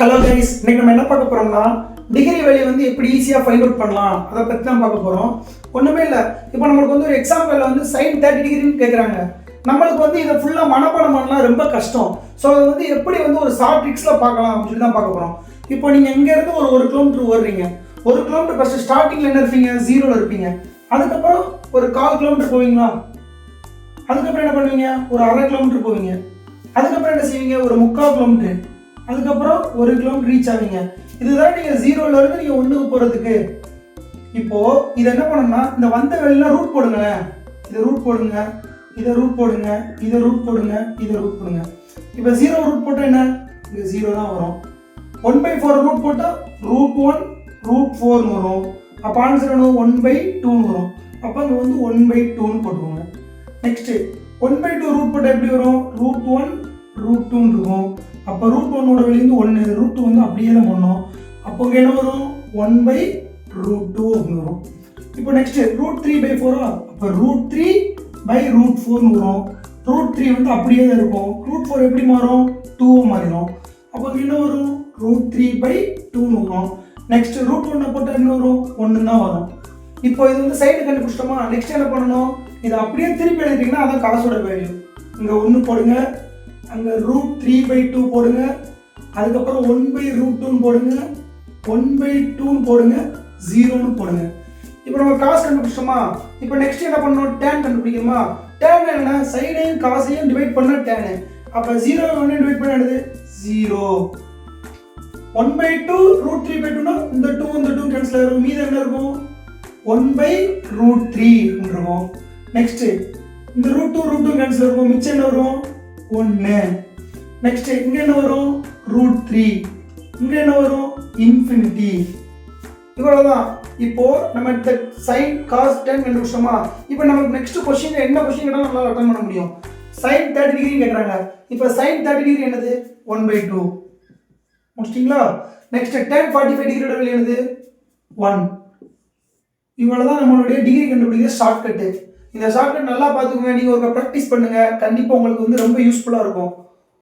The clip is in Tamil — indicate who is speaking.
Speaker 1: ஹலோ கைஸ், இன்னைக்கு நம்ம என்ன பார்க்க போறோம்னா டிகிரி வேல்யூ வந்து எப்படி ஈஸியாக ஃபைண்ட் அவுட் பண்ணலாம் அதை பற்றி தான் பார்க்க போகிறோம். ஒன்றுமே இல்லை, இப்போ நம்மளுக்கு வந்து ஒரு எக்ஸாம்பிளில் வந்து சைன் 30 டிகிரின்னு கேட்குறாங்க. நம்மளுக்கு வந்து இதை ஃபுல்லாக மனப்பாடம் பண்ணலாம் ரொம்ப கஷ்டம். ஸோ அதை வந்து எப்படி வந்து ஒரு ஷார்ட் ட்ரிக்ஸில் பார்க்கலாம் அப்படின்னு சொல்லி தான் பார்க்க போகிறோம். இப்போ நீங்கள் இங்கேருந்து ஒரு கிலோமீட்டர் ஓடுறீங்க. 1 கிலோமீட்டர் ஃபஸ்ட்டு ஸ்டார்டிங்கில் என்ன இருப்பீங்க, 0ல் இருப்பீங்க. அதுக்கப்புறம் ஒரு 1/4 கிலோமீட்டர் போவீங்களா, அதுக்கப்புறம் என்ன பண்ணுவீங்க, ஒரு 1/2 கிலோமீட்டர் போவீங்க. அதுக்கப்புறம் என்ன செய்வீங்க, ஒரு 3/4 கிலோமீட்டர். அதுக்கப்புறம் 1 கிலோமீட்டர் ரீச் ஆவீங்க. இதுதான் நீங்கள் 0ல இருந்து நீங்கள் 1க்கு போகிறதுக்கு. இப்போ இதை என்ன பண்ணணும்னா, இந்த வந்த வெளியில் ரூட் போடுங்களேன். இதை ரூட் போடுங்க, இதை ரூட் போடுங்க, இதை ரூட் போடுங்க, இதை ரூட் போடுங்க. இப்போ 0 ரூட் போட்டால் என்ன, இங்கே 0 தான் வரும். 1/4 ரூட் போட்டால் √1 √4 வரும். அப்போ ஆன்சர் என்ன, 1/2 வரும். அப்போ அங்கே வந்து 1/2 போட்டுக்கோங்க. நெக்ஸ்ட்டு 1/2 ரூட் போட்டால் எப்படி வரும், √1 √2 இருக்கும். அப்போ √1 வெளியிருந்து 1, √2 வந்து அப்படியே தான் பண்ணோம். அப்போ இங்கே என்ன வரும், 1/√2 வரும். இப்போ நெக்ஸ்ட் √3/4, அப்போ √3/√4 வரும். √3 வந்து அப்படியே தான் இருக்கும். √4 எப்படி மாறும், 2 மாறிடும். அப்போ இங்கே என்ன வரும், √3/2 வரும். நெக்ஸ்ட் √1 போட்டால் என்ன வரும், 1 தான் வரும். இப்போ இது வந்து சைடு கண்டுபிடிச்சிட்டோமா. நெக்ஸ்ட் என்ன பண்ணணும், இதை அப்படியே திருப்பி எழுதிட்டிங்கன்னா அதான் காசோட வேல்யூ. இங்கே 1 போடுங்க, அங்கே √3/2 போடுங்க, அதுக்கப்புறம் 1/√2 போடுங்க, 1/2 போடுங்க, 0 போடுங்க. இப்போ நம்ம காசு கண்டுபிடிச்சிட்டோமா. இப்போ நெக்ஸ்ட் என்ன பண்ணணும், டேன் கண்டுபிடிக்கணுமா. டேன் என்ன, சைடையும் காசையும் டிவைட் பண்ண டேனு. அப்போ 0 1 டிவைட் பண்ணது 0. 1/2 √3/2னா இந்த 2 கேன்சல் ஆகும். மீது என்ன இருக்கும், 1/√3 இருக்கும். நெக்ஸ்ட் இந்த √2 கேன்சல் இருக்கும். மிச்சம் என்ன வரும், 1. நெக்ஸ்ட் இங்க என்ன வரும், √3. இங்க என்ன வரும், இன்ஃபினிட்டி. இவ்வளவுதான். இப்போ நம்ம இந்த sin cos tan கண்டுபிடிச்சோமா. இப்போ நமக்கு நெக்ஸ்ட் क्वेश्चन என்ன क्वेश्चन கேட்டாலும் நம்மளால அட்டெண்ட் பண்ண முடியும். sin 30 டிகிரி கேக்குறாங்க. இப்போ sin 30 டிகிரி என்னது, 1/2 முடிச்சிட்டீங்களா. நெக்ஸ்ட் tan 45 டிகிரியோட வேல்யூ என்னது, 1. இவ்வளவுதான் நம்மளுடைய டிகிரி கண்டுபிடிக்கிற ஷார்ட்கட். இந்த ஷார்ட்கட் நல்லா பார்த்துக்கோங்க. நீங்கள் ஒரு ப்ராக்டிஸ் பண்ணுங்கள், கண்டிப்பாக உங்களுக்கு வந்து ரொம்ப யூஸ்ஃபுல்லாக இருக்கும்.